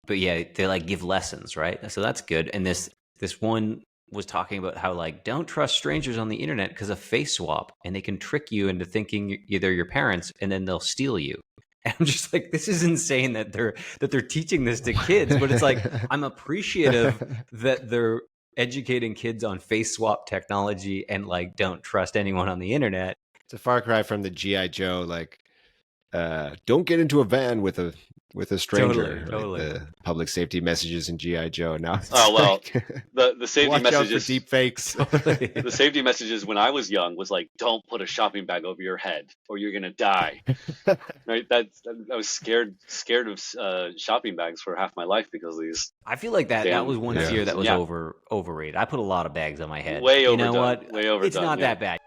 but yeah, they like give lessons, right? So that's good. And this one was talking about how like don't trust strangers on the internet because of face swap, and they can trick you into thinking they're your parents, and then they'll steal you. And I'm just like, this is insane that they're teaching this to kids. But it's like I'm appreciative that they're educating kids on face swap technology and like don't trust anyone on the internet. It's a far cry from the GI Joe, like don't get into a van with a stranger, Totally. like the public safety messages in GI Joe. Now, Oh well, like, the safety watch messages. out for deep fakes. Totally. The safety messages when I was young was like, "Don't put a shopping bag over your head, or you're gonna die." Right? I was scared of shopping bags for half my life because of these. I feel like that was one fear that was Yeah. overrated. I put a lot of bags on my head. Way You know overdone. what? Way overdone. It's not yeah. that bad.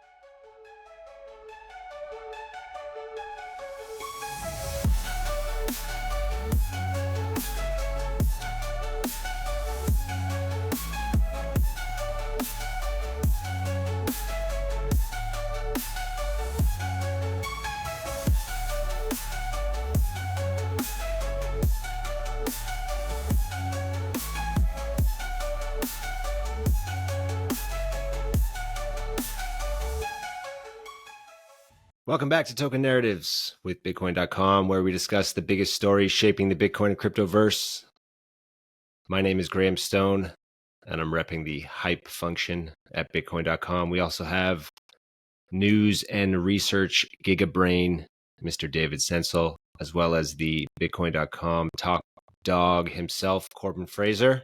Welcome back to Token Narratives with Bitcoin.com, where we discuss the biggest stories shaping the Bitcoin and cryptoverse. My name is Graham Stone, and I'm repping the hype function at Bitcoin.com. We also have news and research gigabrain, Mr. David Sensel, as well as the Bitcoin.com top dog himself, Corbin Fraser.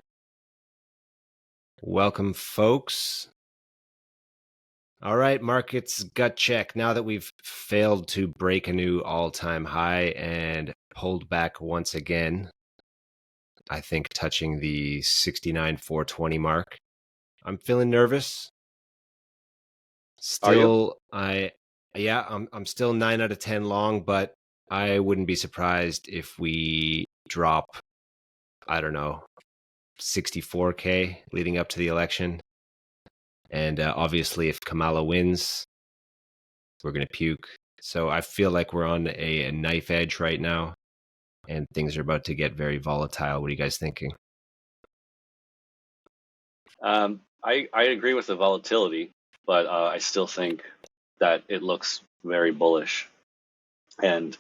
Welcome, folks. All right, markets gut check. Now that we've failed to break a new all-time high and pulled back once again, I think touching the 69,420 mark, I'm feeling nervous. Still, I'm still 9 out of 10 long, but I wouldn't be surprised if we drop, I don't know, 64K leading up to the election. And obviously, if Kamala wins, we're going to puke. So I feel like we're on a knife edge right now, and things are about to get very volatile. What are you guys thinking? I agree with the volatility, but I still think that it looks very bullish, and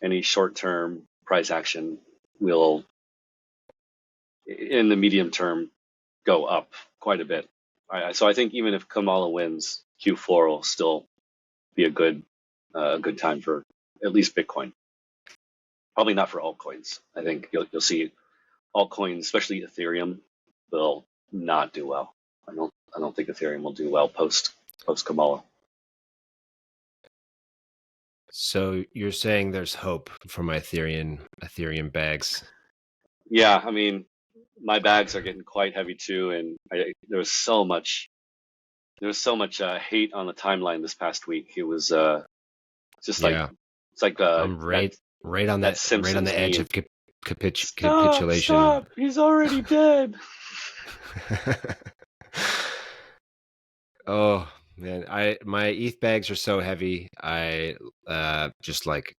any short-term price action will, in the medium term, go up quite a bit. So I think even if Kamala wins, Q4 will still be a good time for at least Bitcoin. Probably not for altcoins. I think you'll see altcoins, especially Ethereum, will not do well. I don't think Ethereum will do well post Kamala. So you're saying there's hope for my Ethereum bags? Yeah, I mean, my bags are getting quite heavy too, and there was so much hate on the timeline this past week. It was just like it's like I'm right on the edge of capitulation. Stop! He's already dead. Oh man, my ETH bags are so heavy. I just like,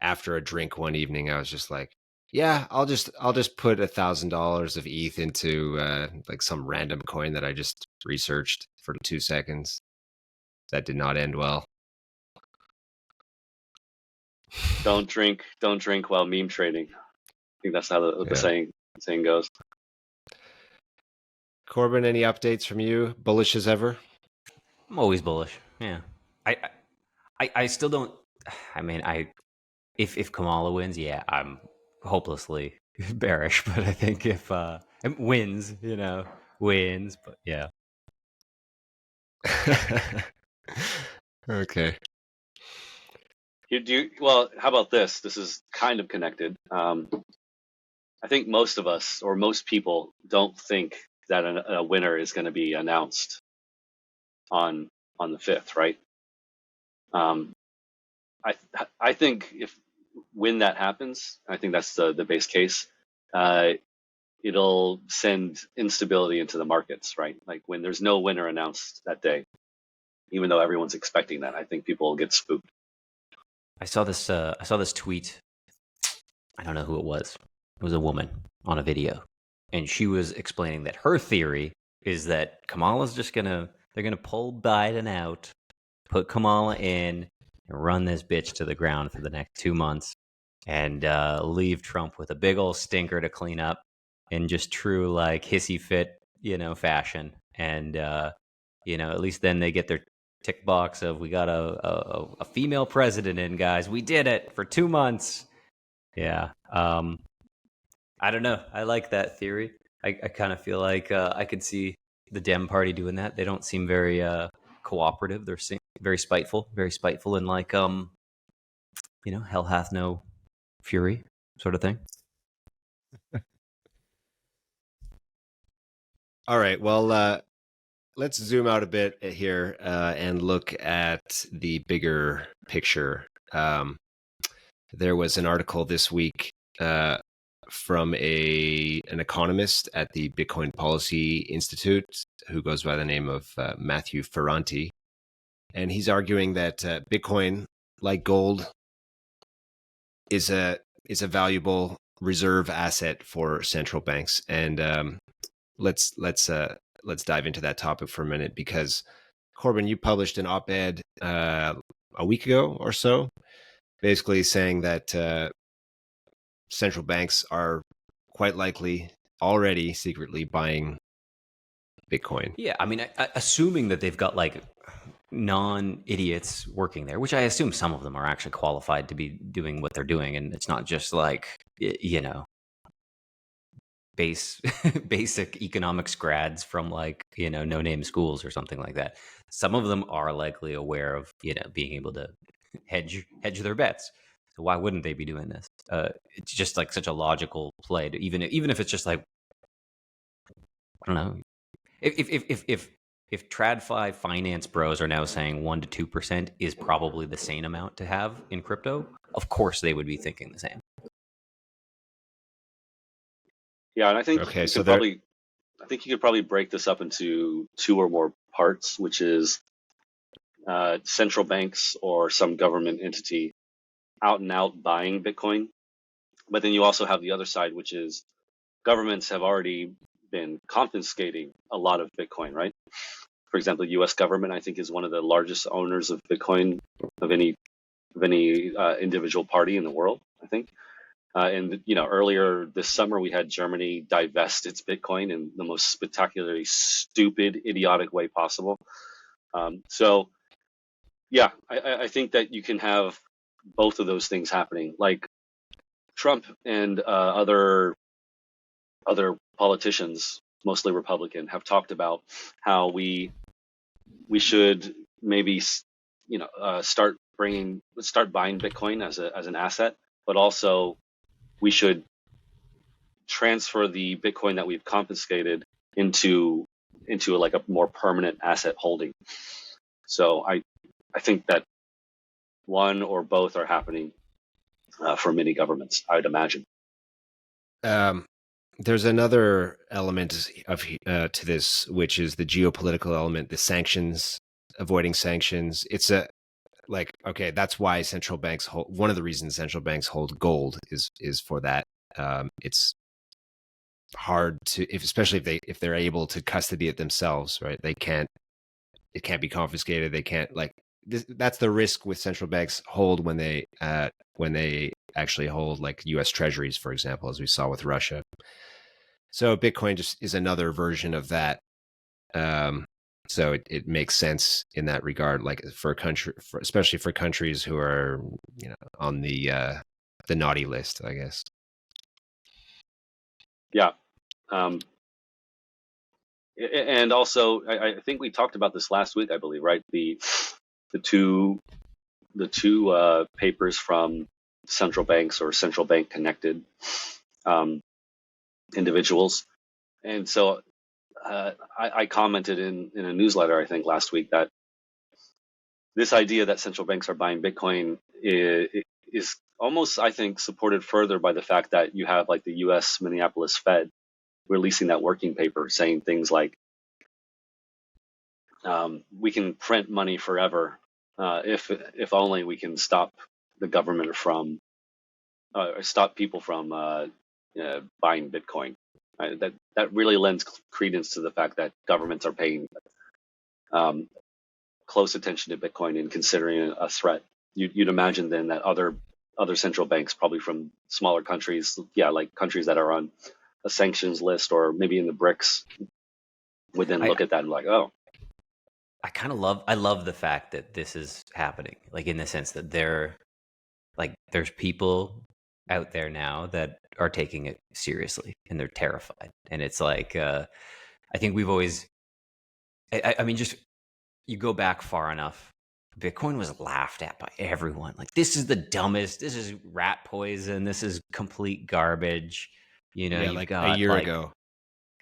after a drink one evening, I was just like, yeah, I'll just put $1,000 of ETH into like some random coin that I just researched for 2 seconds. That did not end well. Don't drink while meme trading. I think that's how the saying goes. Corbin, any updates from you? Bullish as ever? I'm always bullish. Yeah. I still don't. I mean, if Kamala wins, yeah, I'm hopelessly bearish. But I think if wins, but yeah. Okay. Well, how about this? This is kind of connected. I think most of us, or most people, don't think that a winner is going to be announced on the 5th, right? I think when that happens, I think that's the base case. It'll send instability into the markets, right? Like when there's no winner announced that day, even though everyone's expecting that, I think people will get spooked. I saw this tweet I don't know who it was. It was a woman on a video, and she was explaining that her theory is that Kamala's just they're gonna pull Biden out, put Kamala in, and run this bitch to the ground for the next 2 months, and leave Trump with a big old stinker to clean up in just true like hissy fit, fashion. And at least then they get their tick box of we got a female president in, guys. We did it for 2 months. Yeah. I don't know. I like that theory. I kind of feel like I could see the Dem Party doing that. They don't seem very cooperative. They're very spiteful, and like hell hath no fury sort of thing. All right. Well, let's zoom out a bit here and look at the bigger picture. There was an article this week from an economist at the Bitcoin Policy Institute who goes by the name of Matthew Ferranti. And he's arguing that Bitcoin, like gold, is a valuable reserve asset for central banks. And let's dive into that topic for a minute, because Corbin, you published an op-ed a week ago or so, basically saying that central banks are quite likely already secretly buying Bitcoin. Yeah, I mean, assuming that they've got like non-idiots working there, which I assume some of them are actually qualified to be doing what they're doing, and it's not just like basic economics grads from like no-name schools or something like that. Some of them are likely aware of being able to hedge their bets. So why wouldn't they be doing this? It's just like such a logical play to even if it's just like, I don't know, if TradFi finance bros are now saying 1% to 2% is probably the same amount to have in crypto, of course they would be thinking the same. Yeah, and I think Okay, you could probably break this up into two or more parts, which is central banks or some government entity out and out buying Bitcoin. But then you also have the other side, which is governments have already been confiscating a lot of Bitcoin, right? For example, the U.S. government, I think, is one of the largest owners of Bitcoin of any individual party in the world, I think. And earlier this summer, we had Germany divest its Bitcoin in the most spectacularly stupid, idiotic way possible. So, yeah, I think that you can have both of those things happening. Like Trump and other politicians, mostly Republican, have talked about how we should maybe start buying Bitcoin as an asset, but also we should transfer the Bitcoin that we've confiscated into like a more permanent asset holding. So I think that one or both are happening for many governments, I would imagine. There's another element of to this, which is the geopolitical element, the sanctions, avoiding sanctions. It's okay, that's why central banks hold. One of the reasons central banks hold gold is for that. It's hard to, especially if they're able to custody it themselves, right? It can't be confiscated. They can't that's the risk with central banks hold when they actually hold like U.S. treasuries, for example, as we saw with Russia. So Bitcoin just is another version of that. So it makes sense in that regard, like especially for countries who are on the naughty list, I guess. Yeah. And also, I think we talked about this last week, I believe, right? The two papers from central banks or central bank connected individuals. And so I commented in a newsletter, I think last week, that this idea that central banks are buying Bitcoin is almost, I think, supported further by the fact that you have like the U.S. Minneapolis Fed releasing that working paper saying things like, we can print money forever if only we can stop the government from or stop people from buying Bitcoin. That really lends credence to the fact that governments are paying um, close attention to Bitcoin and considering it a threat. You'd imagine then that other central banks, probably from smaller countries, like countries that are on a sanctions list or maybe in the BRICS, would then I look at that and be like, oh, I love the fact that this is happening, like in the sense that there's people out there now that are taking it seriously and they're terrified, and it's like I think we've always I mean, just you go back far enough, Bitcoin was laughed at by everyone. Like, this is the dumbest, this is rat poison, this is complete garbage. Yeah, You've like a got year like, ago.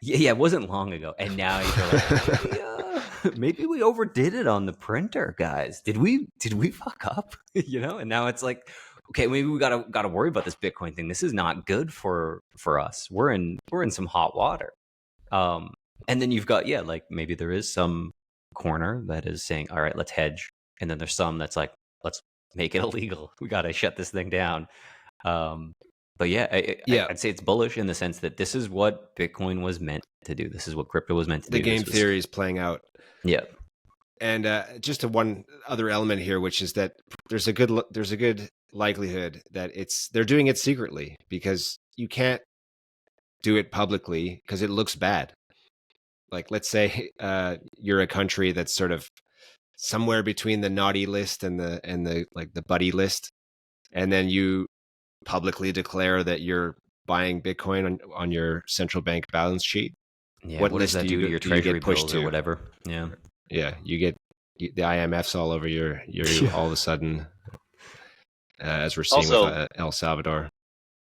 yeah, it wasn't long ago. And now you go like, maybe we overdid it on the printer, guys. Did we fuck up? And now it's like, okay, maybe we gotta worry about this Bitcoin thing. This is not good for us. We're in some hot water. And then you've got, like, maybe there is some corner that is saying, all right, let's hedge. And then there's some that's like, let's make it illegal. We got to shut this thing down. But Yeah, I'd say it's bullish in the sense that this is what Bitcoin was meant to do. This is what crypto was meant to the do. game theory is playing out. Yeah. And just one other element here, which is that there's a good likelihood that they're doing it secretly, because you can't do it publicly because it looks bad. Like, let's say you're a country that's sort of somewhere between the naughty list and the like the buddy list, and then you publicly declare that you're buying Bitcoin on your central bank balance sheet. Yeah. What What does list that do to your do you treasury get pushed bills or to? whatever? Yeah. Yeah, you get the IMFs all over your all of a sudden, as we're seeing also, with El Salvador.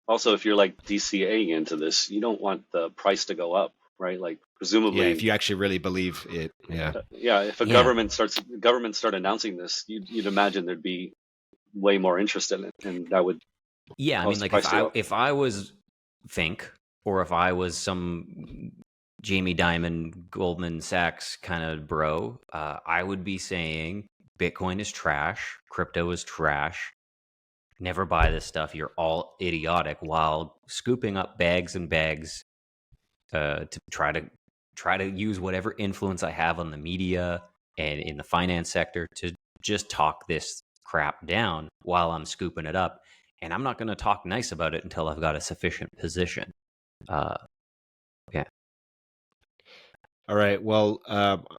also if you're like DCAing into this, you don't want the price to go up, right? Like Yeah, if presumably, you actually really believe it. Yeah. if a Yeah. government start announcing this, you'd imagine there'd be way more interest in it, and that would Yeah. I mean, cause the like, price to go up. if I was Fink, or if I was some Jamie Dimon, Goldman Sachs kind of bro, I would be saying Bitcoin is trash, crypto is trash. Never buy this stuff. You're all idiotic, while scooping up bags and bags to try to use whatever influence I have on the media and in the finance sector to just talk this crap down while I'm scooping it up. And I'm not going to talk nice about it until I've got a sufficient position. Yeah. All right. Well,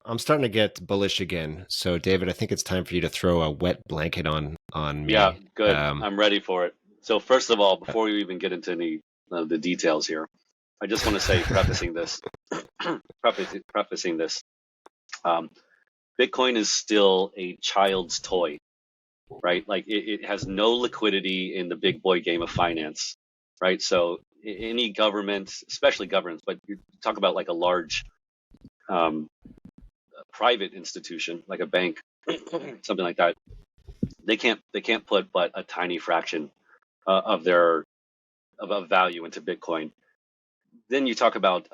I'm starting to get bullish again. So, David, I think it's time for you to throw a wet blanket on me. Yeah, good. Um, I'm ready for it. So first of all, before we even get into any of the details here, I just want to say, prefacing this, um, Bitcoin is still a child's toy, right? Like it has no liquidity in the big boy game of finance, right? So any government, especially governments, but you talk about like a large um, private institution, like a bank, something like that, they can't put but a tiny fraction of their of value into Bitcoin. Then you talk about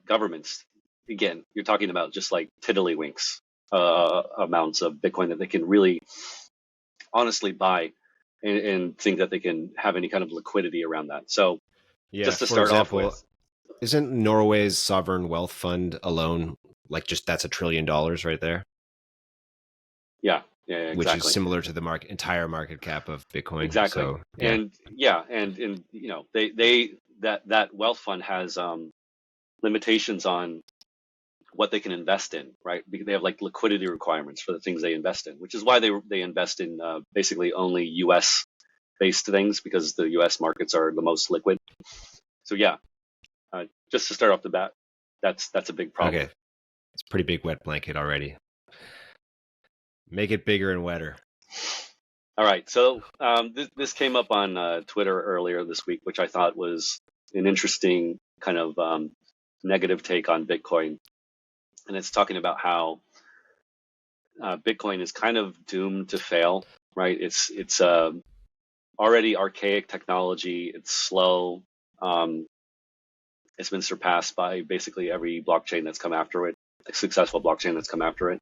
governments. Again, you're talking about just like tiddlywinks amounts of Bitcoin that they can really honestly buy and think that they can have any kind of liquidity around that. So yeah. just to For start off example, with, isn't Norway's sovereign wealth fund alone like just that's $1 trillion right there? yeah, exactly. Which is similar to the entire market cap of Bitcoin. Exactly. So, yeah. And they that wealth fund has limitations on what they can invest in, right? Because they have like liquidity requirements for the things they invest in, which is why they invest in basically only U.S. based things, because the U.S. markets are the most liquid. So just to start off the bat, that's a big problem. Okay, it's a pretty big wet blanket already. Make it bigger and wetter. All right. So this came up on Twitter earlier this week, which I thought was an interesting kind of negative take on Bitcoin. And it's talking about how Bitcoin is kind of doomed to fail, right? It's already archaic technology. It's slow. It's been surpassed by basically every blockchain that's come after it, a successful blockchain that's come after it.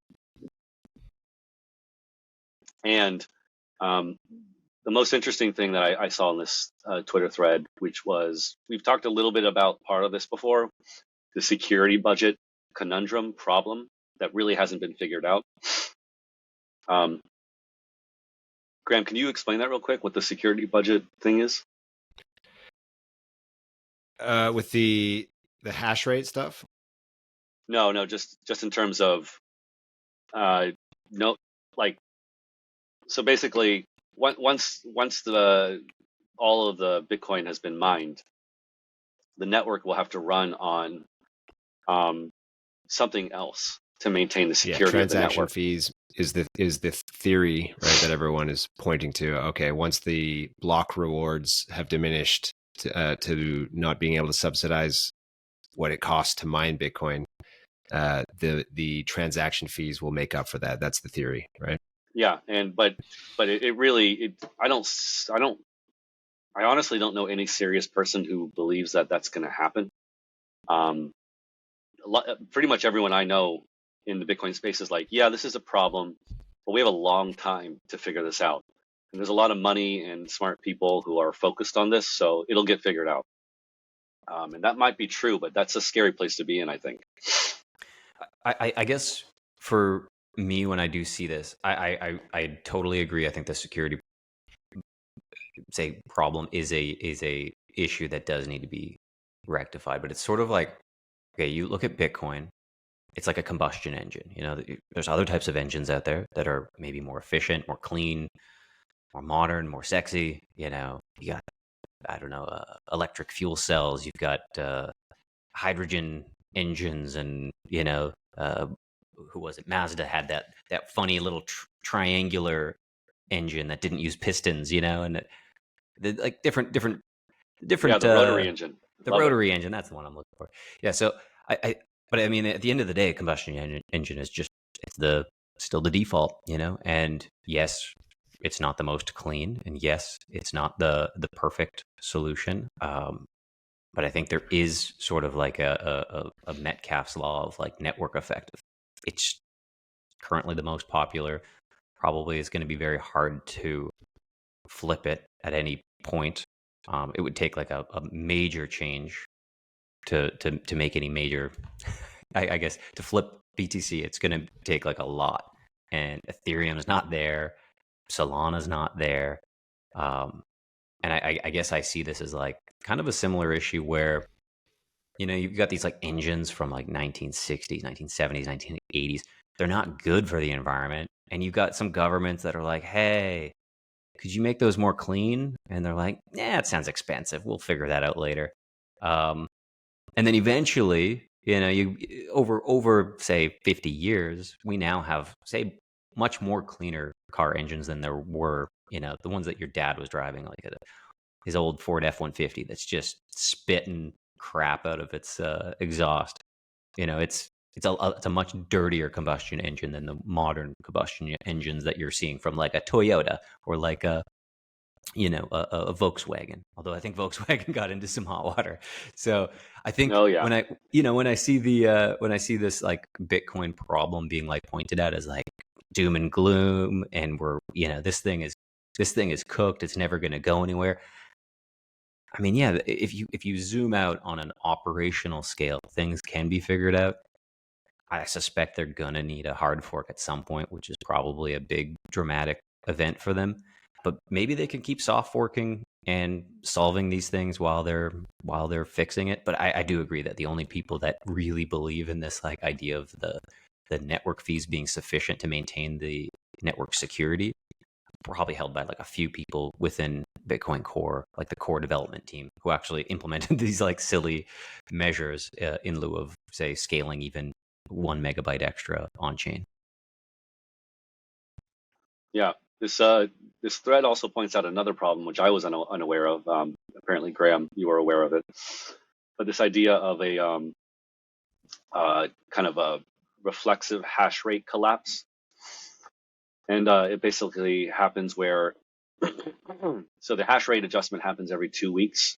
And the most interesting thing that I saw in this Twitter thread, which was we've talked a little bit about part of this before, the security budget conundrum problem that really hasn't been figured out. Um, Graham, can you explain that real quick? What the security budget thing is? With the hash rate stuff. No, just in terms of no, like so basically once the all of the Bitcoin has been mined, the network will have to run on something else to maintain the Yeah, security of the transaction network. fees is the theory, right, that everyone is pointing to. Okay, once the block rewards have diminished to not being able to subsidize what it costs to mine Bitcoin, the transaction fees will make up for that. That's the theory, right? Yeah, and but it really I honestly don't know any serious person who believes that that's going to happen. Um, Pretty much everyone I know in the Bitcoin space is like, yeah, this is a problem, but we have a long time to figure this out. And there's a lot of money and smart people who are focused on this, so it'll get figured out. And that might be true, but that's a scary place to be in, I think. I guess for me, when I do see this, I totally agree. I think the security problem is a issue that does need to be rectified. But it's sort of like, okay, you look at Bitcoin, it's like a combustion engine. There's other types of engines out there that are maybe more efficient, more clean, more modern, more sexy. You got, I don't know, electric fuel cells. You've got hydrogen engines, and who was it? Mazda had that funny little triangular engine that didn't use pistons. And like different Yeah, the rotary engine. the Love it. rotary engine. That's the one I'm looking for. Yeah. So but I mean, at the end of the day, a combustion engine is just still the default. And yes, it's not the most clean, and yes, it's not the perfect solution. But I think there is sort of like a Metcalfe's law of like network effect. It's currently the most popular. Probably is going to be very hard to flip it at any point. It would take like a major change to make any major. I guess to flip BTC, it's going to take like a lot. And Ethereum is not there. Solana's not there. And I guess I see this as like kind of a similar issue where, you've got these like engines from like 1960s, 1970s, 1980s. They're not good for the environment. And you've got some governments that are like, hey, could you make those more clean? And they're like, yeah, it sounds expensive. We'll figure that out later. And then eventually, you over say 50 years, we now have, say, much more cleaner car engines than there were, the ones that your dad was driving, like his old Ford F-150 that's just spitting crap out of its exhaust. It's a much dirtier combustion engine than the modern combustion engines that you're seeing from like a Toyota or like a Volkswagen. Although I think Volkswagen got into some hot water. So I think Oh yeah. when I see when I see this like Bitcoin problem being like pointed out as like doom and gloom, and we're this thing is cooked. It's never going to go anywhere. I mean, yeah, if you zoom out on an operational scale, things can be figured out. I suspect they're gonna need a hard fork at some point, which is probably a big dramatic event for them. But maybe they can keep soft forking and solving these things while they're fixing it. But I do agree that the only people that really believe in this like idea of the network fees being sufficient to maintain the network security probably held by like a few people within Bitcoin Core, like the core development team, who actually implemented these like silly measures in lieu of, say, scaling even 1 megabyte extra on chain. Yeah. This thread also points out another problem, which I was unaware of. Apparently, Graham, you were aware of it. But this idea of a kind of a reflexive hash rate collapse. And it basically happens where, so the hash rate adjustment happens every 2 weeks,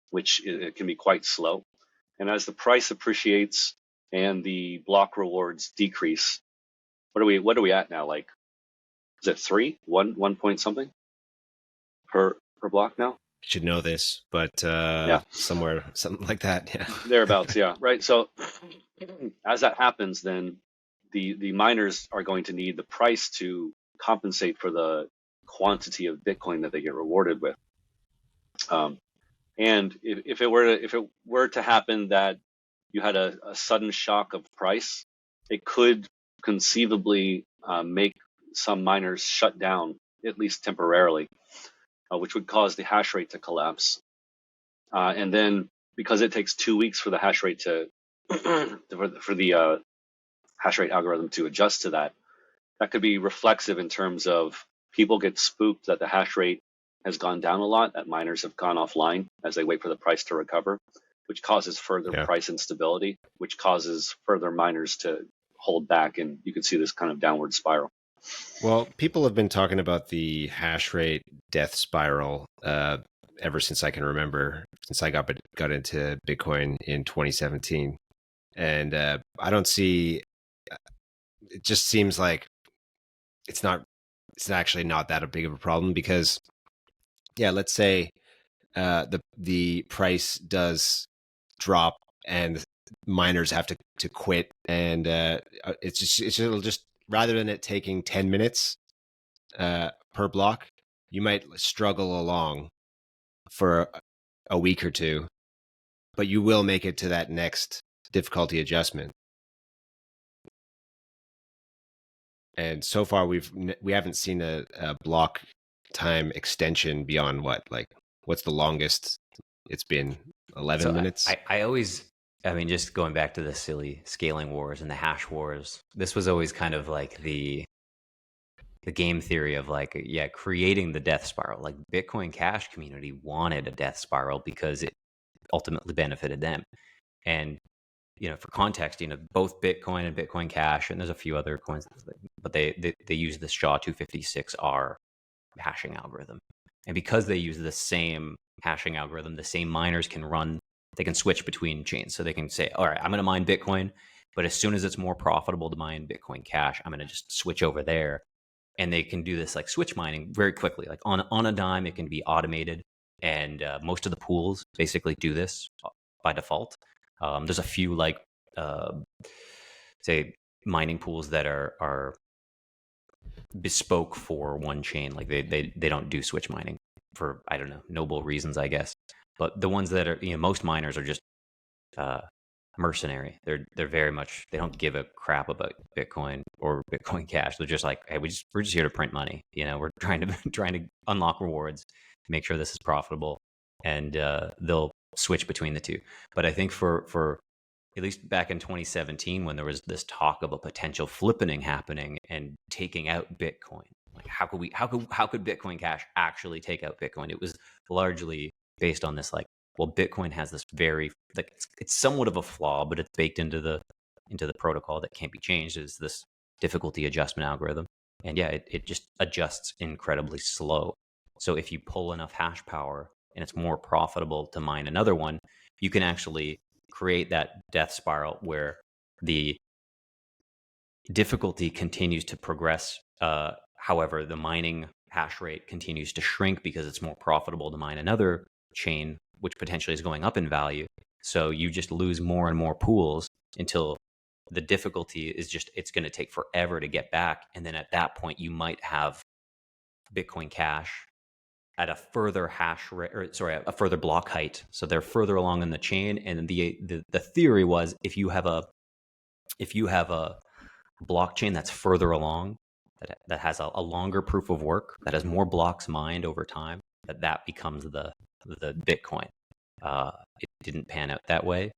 which it can be quite slow. And as the price appreciates and the block rewards decrease, what are we at now? Like, is it 1 point something? per block now. Should know this, but Yeah, somewhere something like that. Yeah. thereabouts. Yeah, right. So as that happens, then the miners are going to need the price to compensate for the quantity of Bitcoin that they get rewarded with. Um, and if it were to happen that you had a sudden shock of price, it could conceivably make some miners shut down, at least temporarily, which would cause the hash rate to collapse. And then because it takes 2 weeks for the hash rate to for the hash rate algorithm to adjust to that, that could be reflexive in terms of people get spooked that the hash rate has gone down a lot, that miners have gone offline as they wait for the price to recover, which causes further Yeah. price instability, which causes further miners to hold back. And you can see this kind of downward spiral. Well, people have been talking about the hash rate death spiral ever since I can remember, since I got into Bitcoin in 2017. And I don't see, it just seems like it's actually not that big of a problem because, yeah, let's say the price does drop and miners have to quit, and it'll just, rather than it taking 10 minutes per block, you might struggle along for a week or two, but you will make it to that next difficulty adjustment. And so far we haven't seen a block time extension beyond what's the longest it's been? 11 minutes. I always, I mean, just going back to the silly scaling wars and the hash wars, this was always kind of like the game theory of like, yeah, creating the death spiral. Like Bitcoin Cash community wanted a death spiral because it ultimately benefited them. And for context, both Bitcoin and Bitcoin Cash, and there's a few other coins, but they use the SHA-256R hashing algorithm. And because they use the same hashing algorithm, the same miners they can switch between chains. So they can say, all right, I'm going to mine Bitcoin, but as soon as it's more profitable to mine Bitcoin Cash, I'm going to just switch over there. And they can do this like switch mining very quickly. Like on a dime, it can be automated. And most of the pools basically do this by default. There's a few like, say, mining pools that are bespoke for one chain. Like they don't do switch mining for, I don't know, noble reasons, I guess. But the ones that are, most miners are just mercenary. They're very much, they don't give a crap about Bitcoin or Bitcoin Cash. They're just like, hey, we're just here to print money. We're trying to unlock rewards, make sure this is profitable, and they'll switch between the two. But I think for at least back in 2017, when there was this talk of a potential flippening happening and taking out Bitcoin, like how could Bitcoin Cash actually take out Bitcoin? It was largely based on this, like, well, Bitcoin has this very, like, it's somewhat of a flaw, but it's baked into the protocol that can't be changed, is this difficulty adjustment algorithm. And yeah, it just adjusts incredibly slow. So if you pull enough hash power and it's more profitable to mine another one, you can actually create that death spiral where the difficulty continues to progress. However, the mining hash rate continues to shrink because it's more profitable to mine another chain, which potentially is going up in value. So you just lose more and more pools until the difficulty is just, it's going to take forever to get back. And then at that point, you might have Bitcoin Cash at a further hash rate, or sorry, a further block height. So they're further along in the chain. And the theory was, if you have a blockchain that's further along, that has a longer proof of work, that has more blocks mined over time, that becomes the Bitcoin. It didn't pan out that way,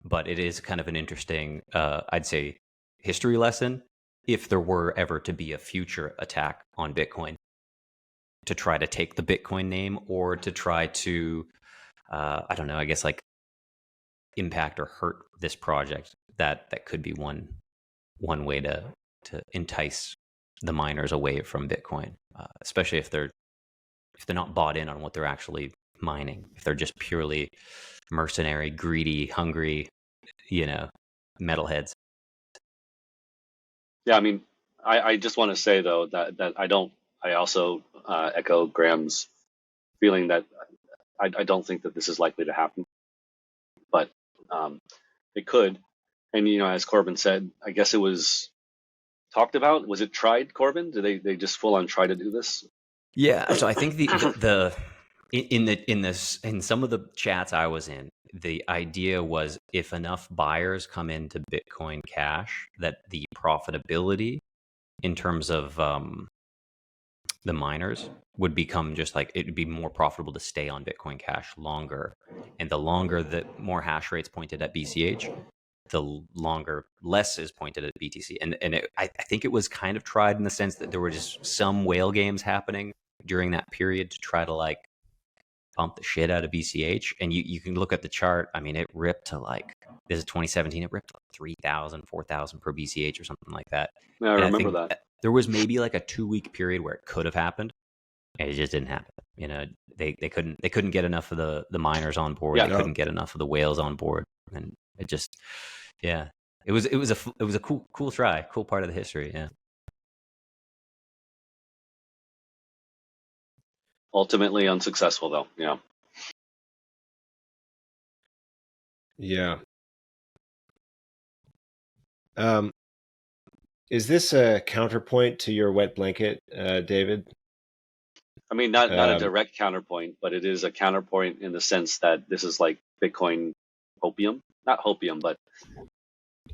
but it is kind of an interesting, I'd say, history lesson if there were ever to be a future attack on Bitcoin to try to take the Bitcoin name, or to try to, I don't know, I guess, like, impact or hurt this project. That could be one way to entice the miners away from Bitcoin, especially if they're not bought in on what they're actually mining. If they're just purely mercenary, greedy, hungry, metalheads. Yeah, I mean, I just want to say though that I don't I also echo Graham's feeling that I don't think that this is likely to happen, but um, it could. And as Corbin said, I guess it was talked about. Was it tried, Corbin? Did they just full on try to do this? Yeah, so I think in some of the chats I was in, the idea was if enough buyers come into Bitcoin Cash, that the profitability in terms of the miners would become just like it would be more profitable to stay on Bitcoin Cash longer, and the longer that more hash rates pointed at BCH, the longer less is pointed at BTC. I think it was kind of tried in the sense that there were just some whale games happening during that period to try to like pump the shit out of BCH. And you can look at the chart. I mean, it ripped to like, this is 2017, it ripped to like 3,000, 4,000 per BCH or something like that. Yeah, I And I remember think that. there was maybe like a 2-week period where it could have happened. And it just didn't happen. They couldn't get enough of the miners on board. Yeah. They couldn't get enough of the whales on board. And it just, yeah, it was a cool try, cool part of the history. Yeah. Ultimately unsuccessful, though. Yeah. Yeah. Is this a counterpoint to your wet blanket, David? I mean, not a direct counterpoint, but it is a counterpoint in the sense that this is like Bitcoin hopium. Not hopium, but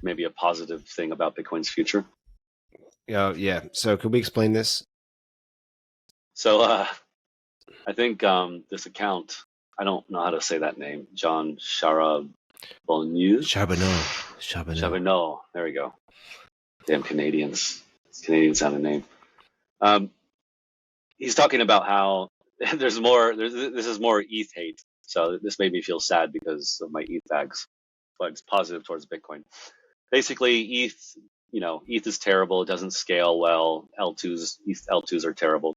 maybe a positive thing about Bitcoin's future. Yeah. So could we explain this? So I think this account, I don't know how to say that name, John Charbonneau. Charbonneau. There we go. Damn Canadians. Canadian sounding name. He's talking about how this is more ETH hate. So this made me feel sad because of my ETH bags, but it's positive towards Bitcoin. Basically, ETH is terrible. It doesn't scale well. ETH L2s are terrible.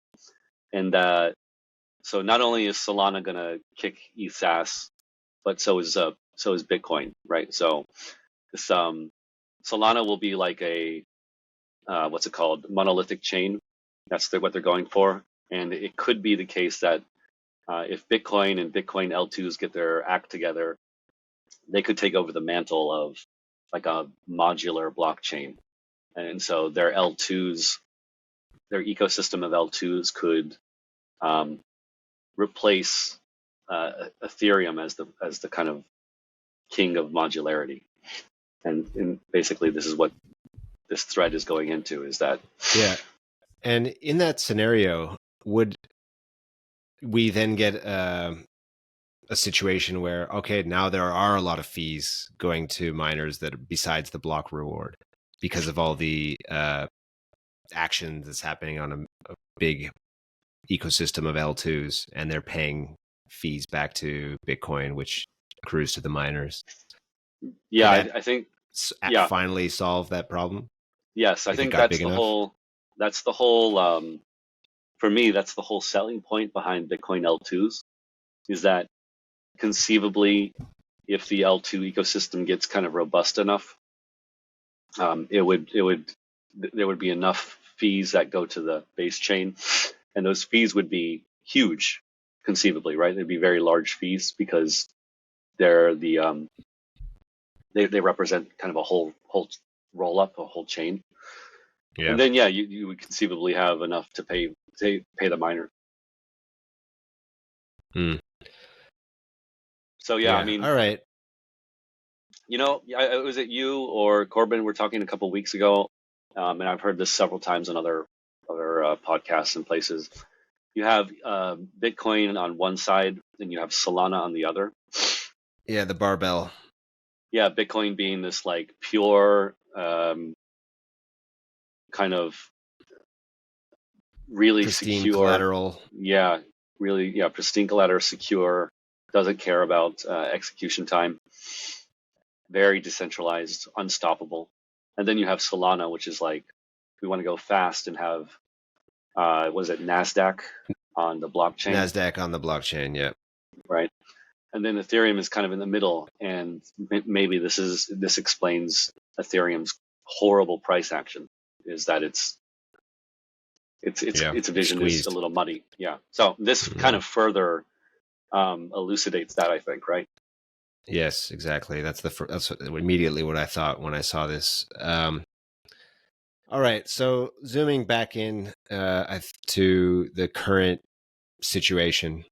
And so not only is Solana gonna kick ETH's ass, but so is Bitcoin, right? So this Solana will be like a what's it called, monolithic chain. That's what they're going for, and it could be the case that if Bitcoin and Bitcoin L2s get their act together, they could take over the mantle of like a modular blockchain, and so their L2s, their ecosystem of L2s could replace Ethereum as the kind of king of modularity, and basically this is what this thread is going into, is that and in that scenario, would we then get a situation where, okay, now there are a lot of fees going to miners that are besides the block reward because of all the action that's happening on a big ecosystem of L2s, and they're paying fees back to Bitcoin, which accrues to the miners? Yeah, I think finally solve that problem. Yes, I think that's the whole for me, that's the whole selling point behind Bitcoin L2s, is that conceivably, if the L2 ecosystem gets kind of robust enough, there would be enough fees that go to the base chain, and those fees would be huge, conceivably, right? They'd be very large fees because they're they represent kind of a whole roll up, a whole chain. Yeah. And then you would conceivably have enough to pay the miner. So I mean, all right. Was it you or Corbin were talking a couple of weeks ago, and I've heard this several times on other podcasts and places. You have Bitcoin on one side, and you have Solana on the other. Yeah, the barbell. Yeah, Bitcoin being this like pure kind of really pristine secure collateral. Yeah, really, pristine collateral, secure, doesn't care about execution time, very decentralized, unstoppable. And then you have Solana, which is like, we want to go fast and have, was it NASDAQ on the blockchain? NASDAQ on the blockchain, yeah. Right. And then Ethereum is kind of in the middle, and maybe this explains Ethereum's horrible price action, is that it's its You're vision is a squeezed. little muddy. Yeah. So this kind Yeah. of further elucidates that, I think, right? Yes, exactly. That's immediately what I thought when I saw this. All right, so zooming back in to the current situation,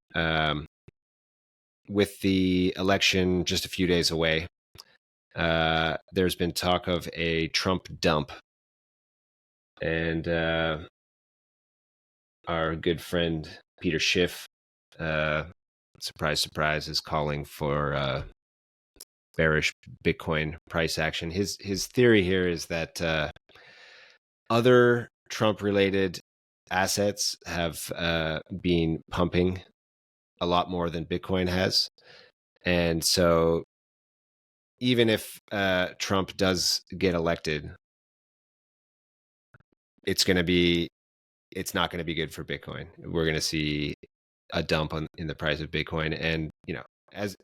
with the election just a few days away, there's been talk of a Trump dump, and our good friend Peter Schiff, surprise, surprise, is calling for bearish Bitcoin price action. His theory here is that other Trump-related assets have been pumping a lot more than Bitcoin has, and so even if Trump does get elected, it's not going to be good for Bitcoin. We're going to see a dump in the price of Bitcoin, and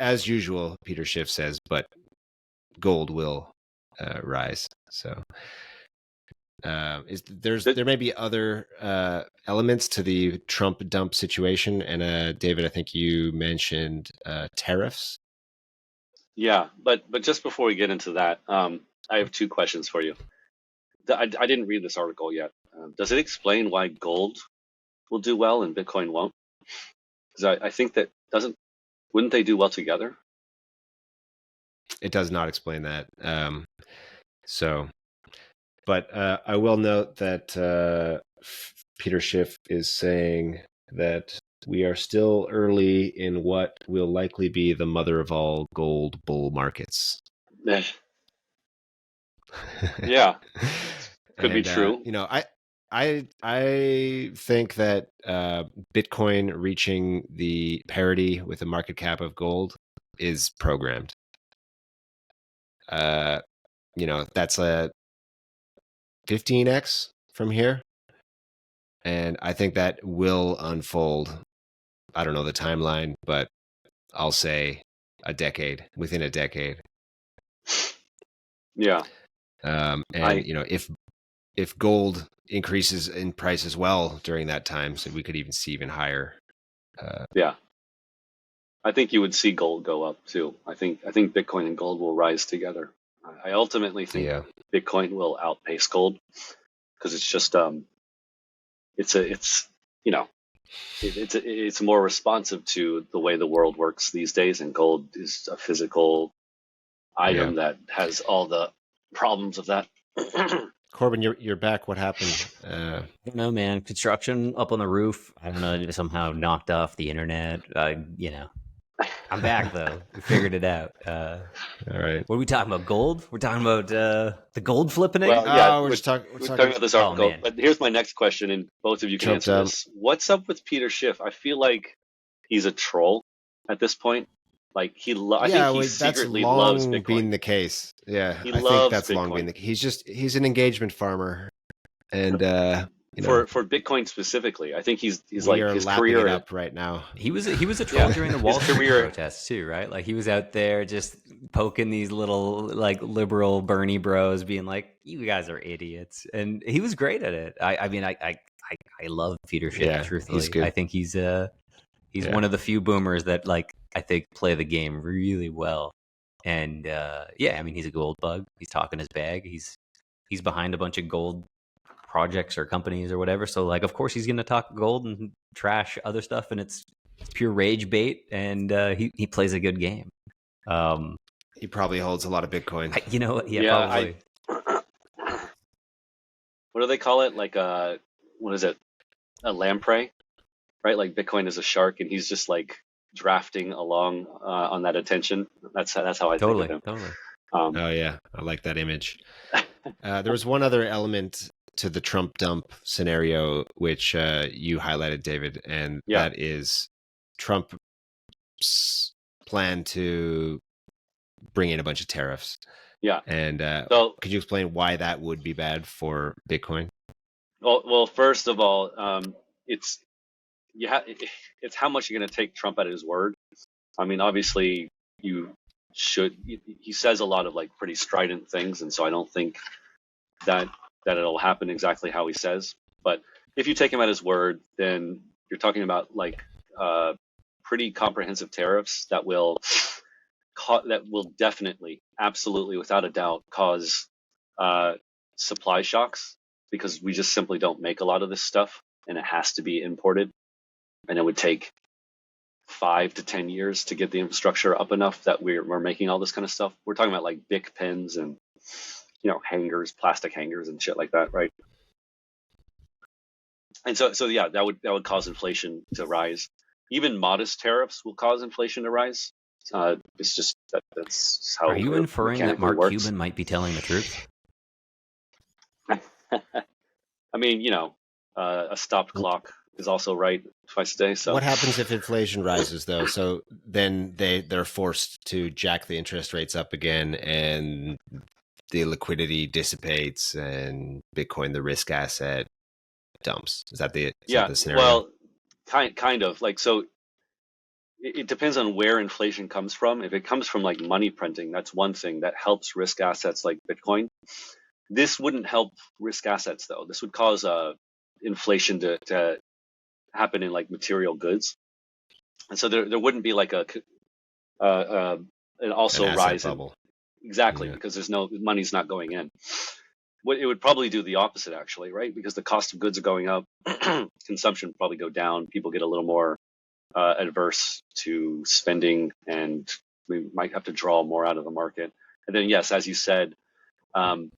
as usual, Peter Schiff says, but gold will rise. So there may be other elements to the Trump dump situation, and David, I think you mentioned tariffs. Yeah, but just before we get into that, I have two questions for you. I didn't read this article yet. Does it explain why gold will do well and Bitcoin won't? Because I think that wouldn't they do well together? It does not explain that. But I will note that Peter Schiff is saying that we are still early in what will likely be the mother of all gold bull markets. Yeah, could be And true. I think that Bitcoin reaching the parity with a market cap of gold is programmed. That's a 15x from here, and I think that will unfold. I don't know the timeline, but I'll say within a decade. Yeah, And I if gold increases in price as well during that time, so we could even see even higher. yeah, I think you would see gold go up too. I think Bitcoin and gold will rise together. I ultimately think Yeah, Bitcoin will outpace gold because it's just it's you know it's more responsive to the way the world works these days, and gold is a physical yeah. item that has all the problems of that. Corbin, you're back. What happened? I don't know, man. Construction up on the roof. I don't know. It somehow knocked off the internet. I'm back though. We figured it out. All right. What are we talking about? Gold? We're talking about the gold flippening? Well, yeah, Oh, we're we're talking talking about this Oh article, man, but here's my next question, and both of you can Trump answer dump. this. What's up with Peter Schiff? I feel like he's a troll at this point. Like I think Yeah, he well, that's secretly loves long Bitcoin. been the case. Yeah, He I think loves that's long been Bitcoin. he's an engagement farmer, and For Bitcoin specifically. I think he's we like are his lapping it career. up right now. he was a troll Yeah, during the his Wall Street career. protests too, right? Like he was out there just poking these little like liberal Bernie bros, being like, "You guys are idiots," and he was great at it. I mean, I love Peter Schiff. Yeah, he's Truthfully, I good. think he's Yeah, one of the few boomers that like I think play the game really well. And yeah, I mean, he's a gold bug. He's talking his bag. He's behind a bunch of gold projects or companies or whatever. So like, of course, he's going to talk gold and trash other stuff, and it's pure rage bait. And he plays a good game. Um, he probably holds a lot of Bitcoin. yeah, Yeah, probably. what do they call it? Like what is it? A lamprey, right? Like Bitcoin is a shark, and he's just like drafting along on that attention. That's how I think of Totally, him. totally. Um, Oh yeah, I like that image. There was one other element to the Trump dump scenario which you highlighted, David, and yeah, that is Trump's plan to bring in a bunch of tariffs. yeah. And So, could you explain why that would be bad for Bitcoin? well, first of all, it's it's how much you're going to take Trump at his word. I mean, obviously, you should. He says a lot of like pretty strident things, and so I don't think that it'll happen exactly how he says. But if you take him at his word, then you're talking about like pretty comprehensive tariffs that will definitely, absolutely, without a doubt, cause uh, supply shocks because we just simply don't make a lot of this stuff, and it has to be imported, and it would take 5 to 10 years to get the infrastructure up enough that we're making all this kind of stuff. We're talking about like Bic pens and hangers, plastic hangers and shit like that, right? And so yeah, that would cause inflation to rise. Even modest tariffs will cause inflation to rise. It's just that's Are how you it inferring that mechanically Mark works. Cuban might be telling the truth? I mean, a stopped clock is also right twice a day. So What happens if inflation rises, though? So then they're forced to jack the interest rates up again, and the liquidity dissipates, and Bitcoin, the risk asset, dumps. Is that yeah, the scenario? well, kind of like so. It depends on where inflation comes from. If it comes from like money printing, that's one thing that helps risk assets like Bitcoin. This wouldn't help risk assets though. This would cause inflation to happen in like material goods, and so there wouldn't be like uh, uh, an An also asset rise in bubble. exactly Yeah. because there's no money's not going in. What it would probably do the opposite actually, right? Because the cost of goods are going up, consumption would probably go down. People get a little more adverse to spending, and we might have to draw more out of the market. And then yes, as you said, um,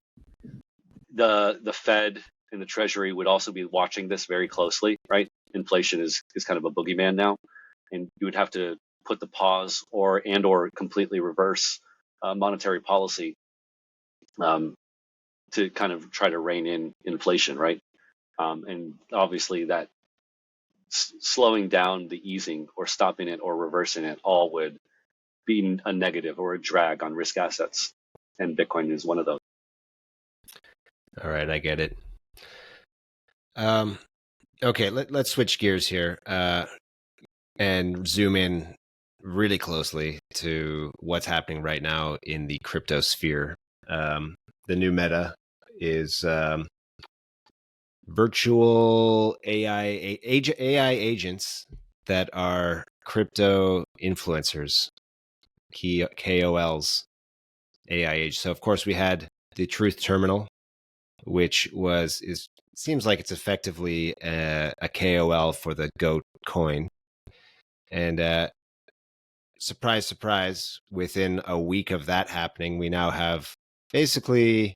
the Fed and the Treasury would also be watching this very closely, right? Inflation is kind of a boogeyman now, and you would have to put the pause or completely reverse monetary policy um, to kind of try to rein in inflation, right? And obviously that slowing down the easing or stopping it or reversing it all would be a negative or a drag on risk assets, and Bitcoin is one of those. All right, I get it. Okay, let's switch gears here and zoom in really closely to what's happening right now in the crypto sphere. The new meta is virtual AI agents that are crypto influencers, KOLs, AI agents. So of course we had the Truth Terminal, which seems like it's effectively a KOL for the GOAT coin. And surprise, surprise, within a week of that happening, we now have basically,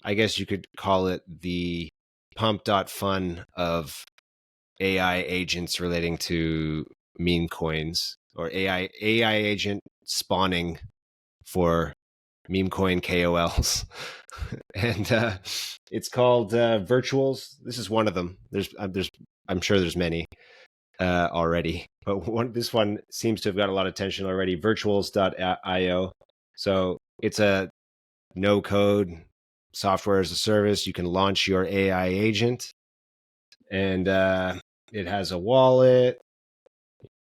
I guess you could call it the pump.fun of AI agents relating to meme coins, or AI agent spawning for meme coin KOLs. And it's called Virtuals. This is one of them. I'm sure there's many already, but this one seems to have got a lot of attention already. Virtuals.io. So it's a no code software as a service. You can launch your AI agent, and it has a wallet.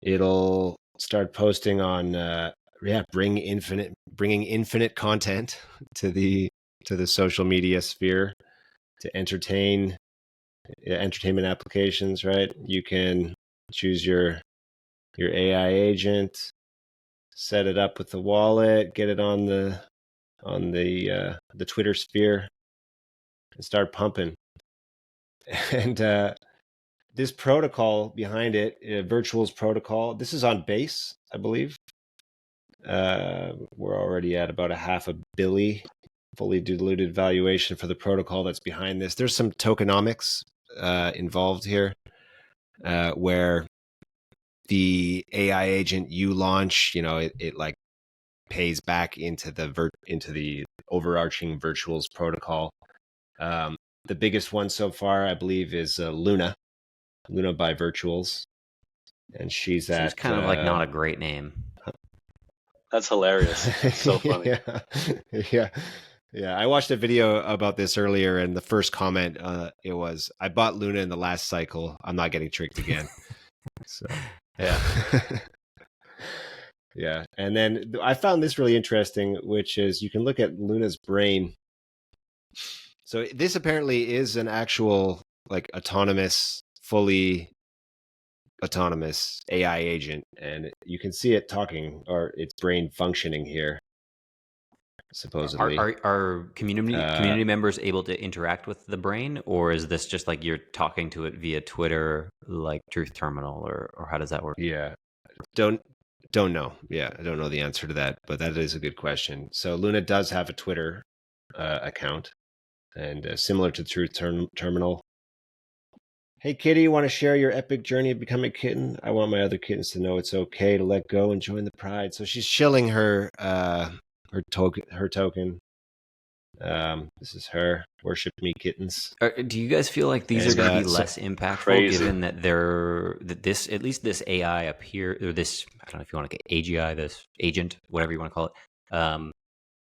It'll start posting on bringing infinite content to the social media sphere to entertainment applications, right? You can choose your AI agent, set it up with the wallet, get it on the Twitter sphere, and start pumping. And this protocol behind it, Virtuals protocol, this is on Base, I believe. We're already at about $500 million fully diluted valuation for the protocol that's behind this. There's some tokenomics involved here, where the AI agent you launch, it like pays back into the overarching Virtuals protocol. The biggest one so far, I believe, is Luna by Virtuals, and she's Seems at kind of like not a great name. That's hilarious. So funny. yeah. Yeah, I watched a video about this earlier, and the first comment it was, "I bought Luna in the last cycle. I'm not getting tricked again." So Yeah. yeah, and then I found this really interesting, which is you can look at Luna's brain. So this apparently is an actual like autonomous, fully autonomous AI agent, and you can see it talking or its brain functioning here. Supposedly, are community uh, community members able to interact with the brain, or is this just like you're talking to it via Twitter, like Truth Terminal, or how does that work? yeah, don't know. Yeah, I don't know the answer to that, but that is a good question. So Luna does have a Twitter account, and similar to Truth Terminal. Hey Kitty, you want to share your epic journey of becoming a kitten? I want my other kittens to know it's okay to let go and join the pride. So she's shilling her token. This is her. Worship me, kittens. Do you guys feel like these are And, going to be less impactful, crazy. given that this at least this AI appear, or this, I don't know if you want to get AGI, this agent, whatever you want to call it,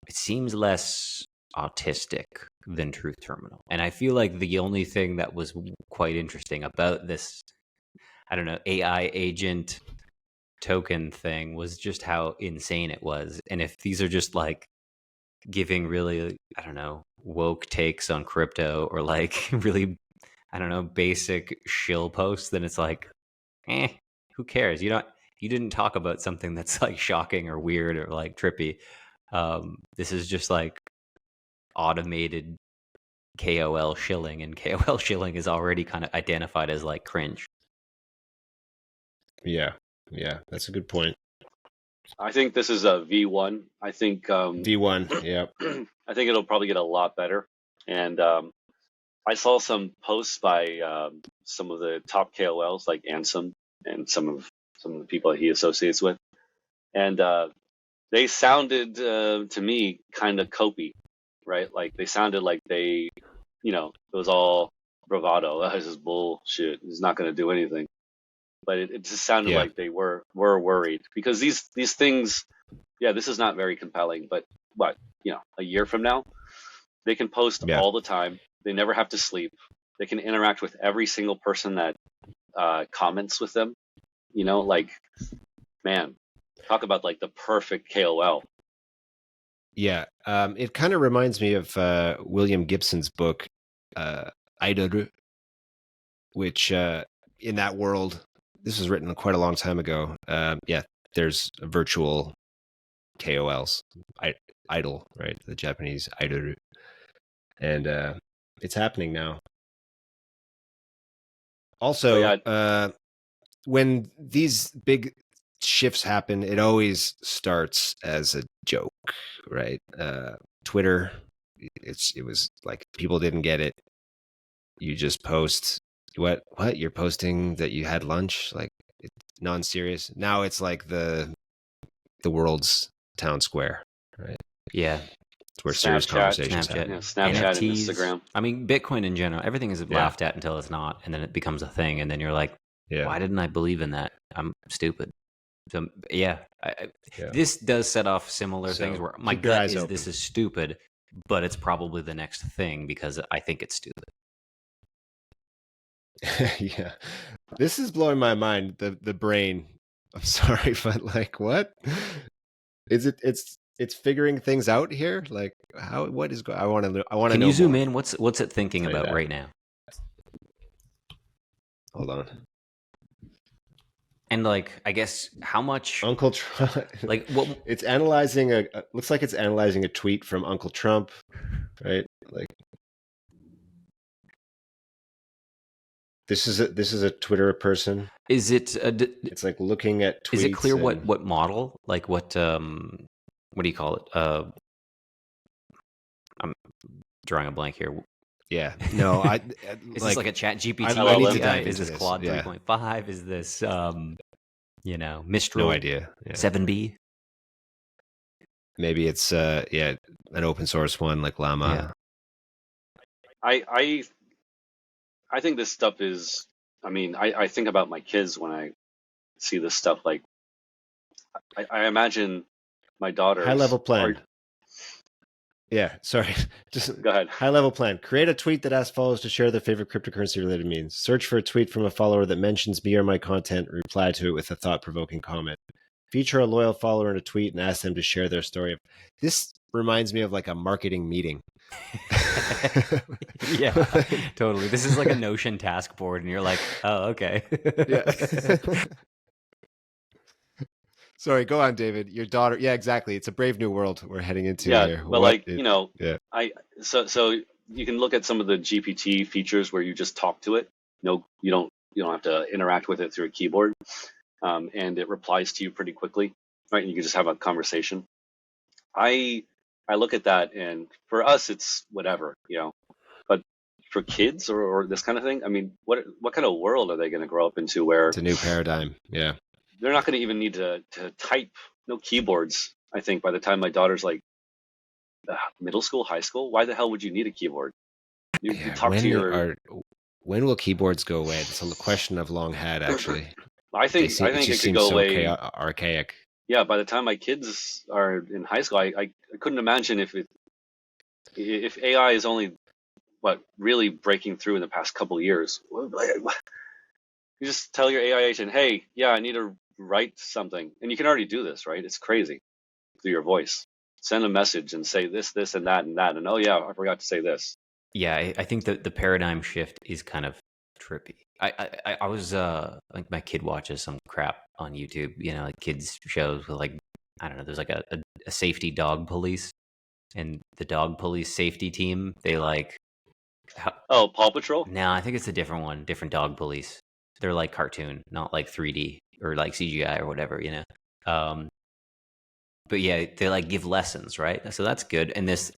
it seems less autistic than Truth Terminal. And I feel like the only thing that was quite interesting about this, I don't know, AI agent token thing was just how insane it was. And if these are just like giving really, I don't know, woke takes on crypto, or like really, I don't know, basic shill posts, then it's like, who cares? You didn't talk about something that's like shocking or weird or like trippy. This is just like automated KOL shilling, and KOL shilling is already kind of identified as like cringe. Yeah, that's a good point. I think this is a V1. I think V1, yeah. I think it'll probably get a lot better. And I saw some posts by some of the top KOLs like Ansem and some of the people that he associates with, and they sounded to me kind of copy, right? Like they sounded like they, it was all bravado. This is bullshit. It's not going to do anything. But it just sounded Yeah. like they were worried, because these things, yeah, this is not very compelling. But what, a year from now, they can post Yeah. all the time. They never have to sleep. They can interact with every single person that comments with them. Like, man, talk about like the perfect KOL. Yeah, it kind of reminds me of William Gibson's book, Idaru, which in that world, this was written quite a long time ago. Yeah, there's virtual KOLs, idol, right? The Japanese Idaru. And it's happening now. Also, when these big shifts happen, it always starts as a joke, right? Twitter, it was like people didn't get it. You just post what you're posting that you had lunch, like it's non-serious. Now it's like the world's town square, right? Yeah. It's where serious conversations Snapchat, happen. Snapchat, and NFTs, Instagram. I mean, Bitcoin in general, everything is laughed at until it's not, and then it becomes a thing, and then you're like, why didn't I believe in that? I'm stupid. So yeah, this does set off similar things where my gut is open. This is stupid, but it's probably the next thing because I think it's stupid. Yeah, this is blowing my mind. The brain. I'm sorry, but like, what is it? It's figuring things out here. Like, how? What is going? I want to know. Can you zoom in? What's it thinking about right now? Hold on. And like, I guess how much Uncle Trump? Like, what? It's analyzing looks like it's analyzing a tweet from Uncle Trump, right? Like, this is a Twitter person. Is it? It's like looking at tweets. Is it clear what model? Like what do you call it? I'm drawing a blank here. Yeah. No, is this like a Chat GPT? I need to dive is this into Claude this. 3.5? Is this Mistral? No idea. 7B? Maybe it's an open source one like Llama. Yeah. I think this stuff is, I think about my kids when I see this stuff. Like, I imagine my daughter. High level plan. Yeah, sorry. Just go ahead. High level plan. Create a tweet that asks followers to share their favorite cryptocurrency related memes. Search for a tweet from a follower that mentions me or my content. Reply to it with a thought provoking comment. Feature a loyal follower in a tweet and ask them to share their story. This reminds me of like a marketing meeting. Yeah, totally. This is like a Notion task board, and you're like, oh, okay. Yeah. Sorry, go on, David. Your daughter. Yeah, exactly. It's a brave new world we're heading into Yeah, here. but like, you know, Yeah. so you can look at some of the GPT features where you just talk to it. No, you don't have to interact with it through a keyboard, and it replies to you pretty quickly, right? And you can just have a conversation. I I look at that, and for us, it's whatever, you know. But for kids or this kind of thing, I mean, what kind of world are they going to grow up into where It's a new paradigm. Yeah. they're not going to even need to type, no keyboards? I think by the time my daughter's like middle school, high school, why the hell would you need a keyboard? You Yeah. talk to your. When will keyboards go away? It's a question I've long had, actually. I think It it just could seems go so away. archaic. Yeah, by the time my kids are in high school, I couldn't imagine if AI is only really breaking through in the past couple of years. You just tell your AI agent, hey, yeah, I need to write something, and you can already do this, right? It's crazy through your voice. Send a message and say this, and that, and oh yeah, I forgot to say this. Yeah, I think that the paradigm shift is kind of trippy. I was like, my kid watches some crap on YouTube, you know, like kids shows with like, I don't know, there's like a safety dog police, and the dog police safety team, they like Oh, Paw Patrol? no, I think it's a different one, different dog police. They're like cartoon, not like 3D or like CGI or whatever, you know. But yeah, they like give lessons, right? So that's good. And this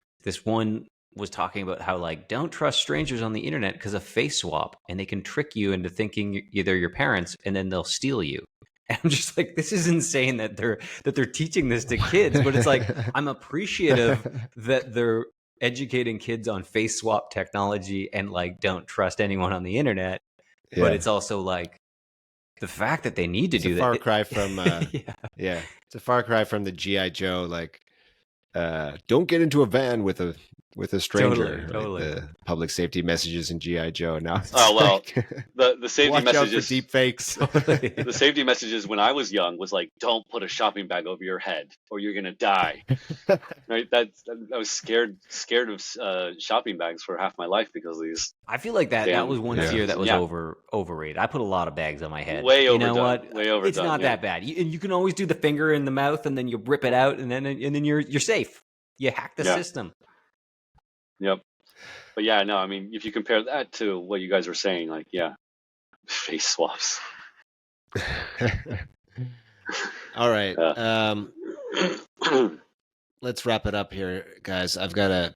one was talking about how like don't trust strangers on the internet because of face swap, and they can trick you into thinking they're your parents, and then they'll steal you. And I'm just like, this is insane that they're teaching this to kids. But it's like, I'm appreciative that they're educating kids on face swap technology and like don't trust anyone on the internet. Yeah. But it's also like the fact that they need to do It's a far that. cry from Yeah. It's a far cry from the GI Joe, like don't get into a van with a stranger. Totally. Like the public safety messages in GI Joe. Now it's Oh well, like, the safety watch messages. out for deep fakes. The safety messages when I was young was like, don't put a shopping bag over your head or you're gonna die. Right? I was scared of shopping bags for half my life because of these. I feel like that was one fear that was Yeah. overrated. I put a lot of bags on my head. Way you overdone. know what? Way overdone. It's not that bad. And you can always do the finger in the mouth, and then you rip it out, and then you're safe. You hack the system. Yep. But yeah, no, I mean, if you compare that to what you guys were saying, like, yeah, face swaps. All right. Let's wrap it up here, guys. I've got a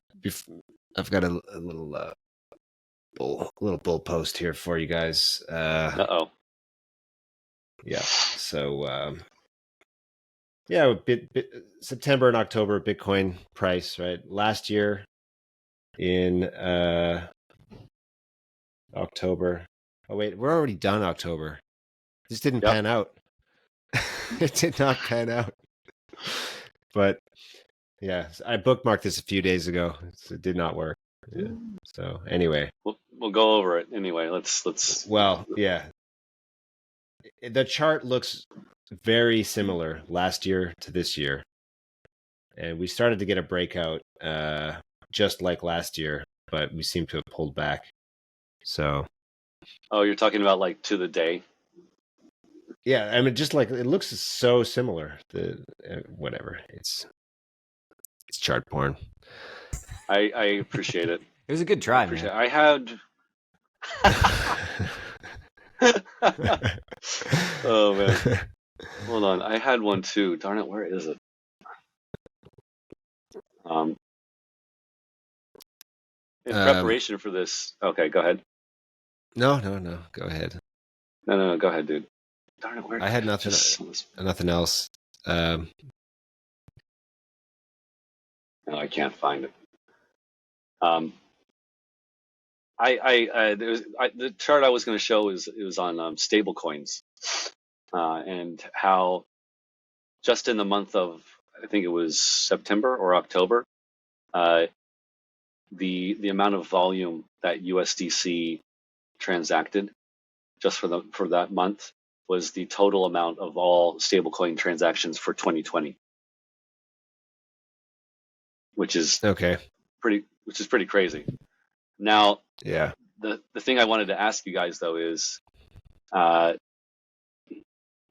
little bull post here for you guys. Uh-oh. Yeah. So yeah, September and October Bitcoin price, right? Last year in October. Oh wait, we're already done October. This didn't pan out. It did not pan out. But yeah, I bookmarked this a few days ago. It did not work. Yeah. So anyway, we'll go over it anyway. Let's. Well, yeah. The chart looks very similar last year to this year, and we started to get a breakout just like last year, but we seem to have pulled back. So. Oh, you're talking about like to the day. Yeah, I mean, just like it looks so similar. Whatever, it's chart porn. I appreciate it. It was a good try, man. I had. Oh man, hold on. I had one too. Darn it, where is it? In preparation for this. Okay, go ahead. No. Go ahead. No. Go ahead, dude. Darn it, where? I had nothing else. No, I can't find it. The chart I was going to show was on stablecoins, and how just in the month of, I think it was September or October, the amount of volume that USDC transacted just for that month was the total amount of all stablecoin transactions for 2020. which is Okay. pretty crazy. Now, Yeah. the thing I wanted to ask you guys though is, uh,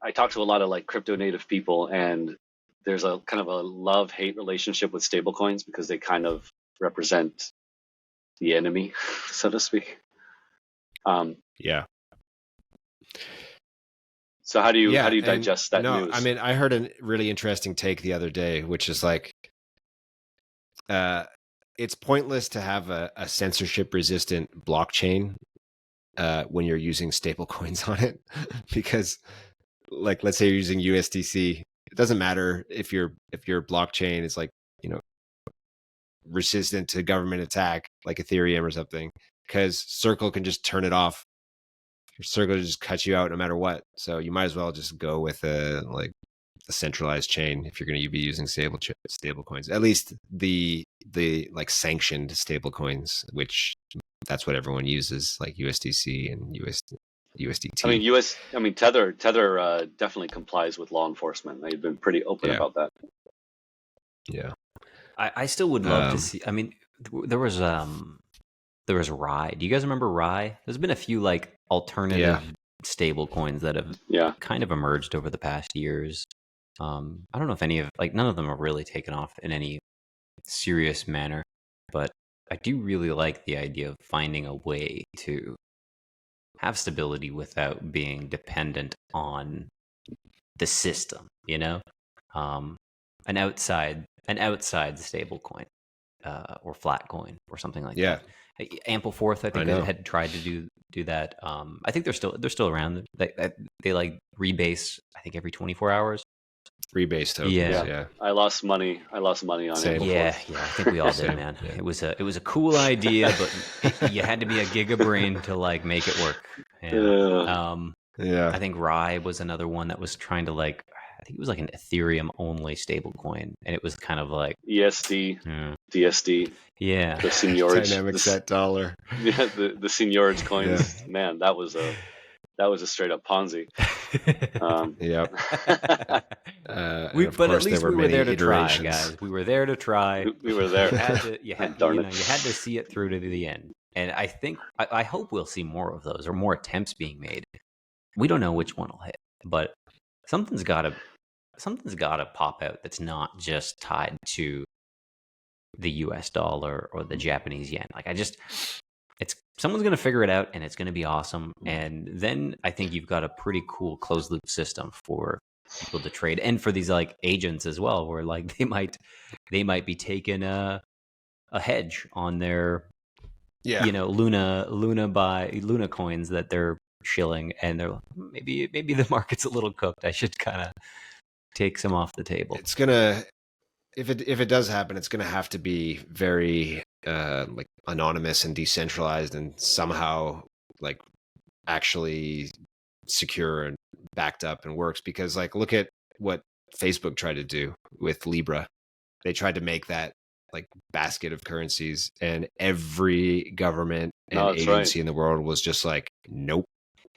I talk to a lot of like crypto native people, and there's a kind of a love-hate relationship with stablecoins because they kind of represent the enemy, so to speak. Yeah. So how do you Yeah. And digest that no, news? I mean, I heard a really interesting take the other day, which is like, it's pointless to have a censorship resistant blockchain when you're using stable coins on it, because like, let's say you're using USDC, it doesn't matter if your blockchain is like, you know, resistant to government attack like Ethereum or something, because Circle can just turn it off. Your Circle just cut you out no matter what. So you might as well just go with a centralized chain if you're going to be using stable coins. At least the like sanctioned stable coins, which that's what everyone uses, like USDC and USDT. I mean Tether definitely complies with law enforcement. They've been pretty open Yeah. about that. Yeah. I still would love to see. I mean, there was Rye. Do you guys remember Rye? There's been a few like alternative stable coins that have kind of emerged over the past years. I don't know if none of them have really taken off in any serious manner, but I do really like the idea of finding a way to have stability without being dependent on the system, you know? An outside stable coin, or flat coin or something like that. Ampleforth, I think, had tried to do that. I think they're still around. They like rebase, I think, every 24 hours. Rebase tokens. Yeah. I lost money on it. Yeah, I think we all did, man. Yeah. It was a cool idea, but you had to be a giga brain to like make it work. I think Rye was another one that was trying to like, I think it was like an Ethereum only stable coin, and it was kind of like ESD, DSD. Yeah. The seniorage dynamic set dollar. Yeah, the seniorage coins. Yeah. Man, that was a straight up Ponzi. Yep. But at least we were there to try, guys. We were there to try. We were there. You had to see it through to the end. And I hope we'll see more of those, or more attempts being made. We don't know which one will hit, but something's got to pop out that's not just tied to the US dollar or the Japanese yen. Like someone's going to figure it out, and it's going to be awesome. And then I think you've got a pretty cool closed loop system for people to trade, and for these like agents as well, where like they might be taking a hedge on their Luna coins that they're shilling, and they're like, maybe the market's a little cooked. I should kind of take some off the table. It's gonna, if it does happen, it's gonna have to be very like anonymous and decentralized, and somehow like actually secure and backed up and works. Because like, look at what Facebook tried to do with Libra. They tried to make that like basket of currencies, and every government and agency in the world was just like, nope.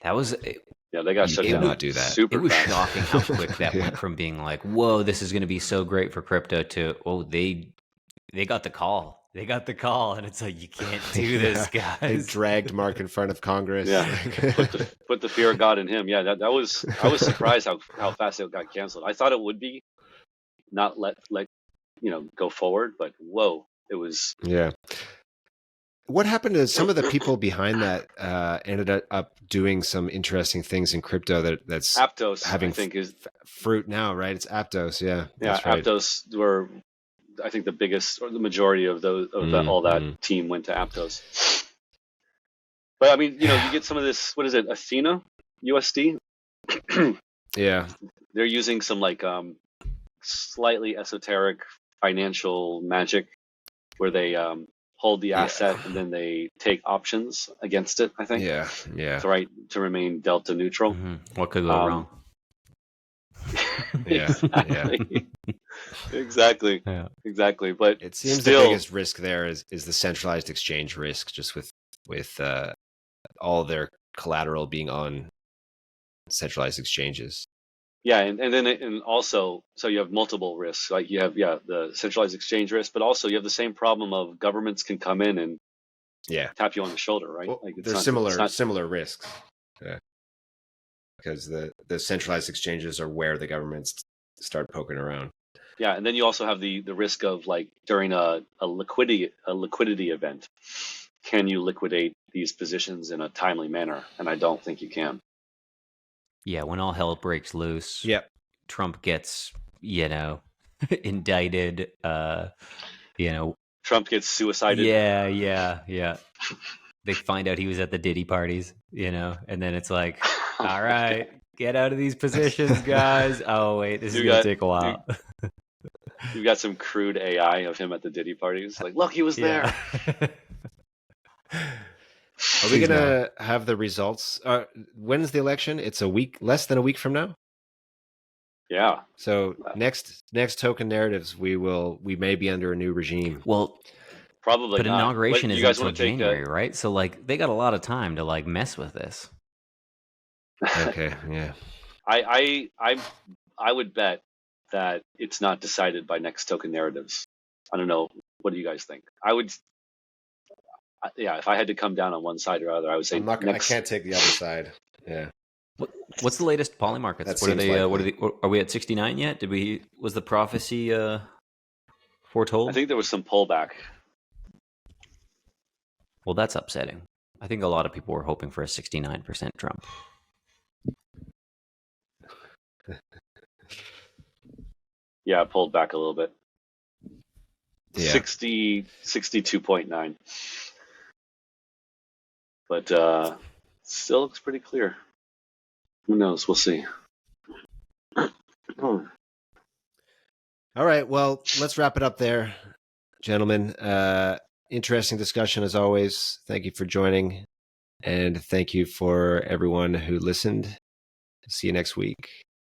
That was they got shut down. Not do that. Super it was fast. shocking how quick that went from being like, whoa, this is going to be so great for crypto, to they got the call. They got the call, and it's like, you can't do this, guys. They dragged Mark in front of Congress. Yeah, put the fear of God in him. Yeah, that was. I was surprised how fast it got canceled. I thought it would be not let go forward, but whoa, it was. Yeah. What happened to some of the people behind that? Ended up doing some interesting things in crypto. That's Aptos, having I think, is fruit now, right? It's Aptos, yeah. That's right. Aptos were, I think, the biggest, or the majority of those all that team went to Aptos. But I mean, you get some of this. What is it? Athena USD. Yeah. They're using some like slightly esoteric financial magic, where they hold the asset and then they take options against it, I think. Yeah. To remain delta neutral. Mm-hmm. What could go wrong? Exactly. Yeah. Exactly. But it seems still, the biggest risk there is the centralized exchange risk, just with all their collateral being on centralized exchanges. Yeah, and then and also, so you have multiple risks. Like you have, yeah, the centralized exchange risk, but also you have the same problem of governments can come in and Yeah. tap you on the shoulder, right? Well, Like they're it's not. similar risks. Yeah. Because the centralized exchanges are where the governments start poking around. Yeah, and then you also have the risk of like during a liquidity event, can you liquidate these positions in a timely manner? And I don't think you can. Yeah, when all hell breaks loose, Yep. Trump gets, indicted, you know, Trump gets suicided. yeah. They find out he was at the Diddy parties, and then it's like, all right, get out of these positions, guys. Oh wait, this is you gonna got take a you, while. you've got some crude AI of him at the Diddy parties. Like, look, he was Yeah. there. Are we Please no. gonna have the results? When's the election? It's less than a week from now. Yeah. So next token narratives, we may be under a new regime. Well, Probably but not. What inauguration you isn't guys until want to take? January, right? So like they got a lot of time to like mess with this. Okay, yeah. I would bet that it's not decided by next token narratives. I don't know. What do you guys think? Yeah, if I had to come down on one side or other, I would say I next. can't take the other side. Yeah. What's the latest poly markets? That What are seems they? likely. Are we at 69 yet? Was the prophecy foretold? I think there was some pullback. Well, that's upsetting. I think a lot of people were hoping for a 69% Trump. Yeah, it pulled back a little bit. Yeah. 62.9. But still looks pretty clear. Who knows? We'll see. All right. Well, let's wrap it up there, gentlemen. Interesting discussion as always. Thank you for joining. And thank you for everyone who listened. See you next week.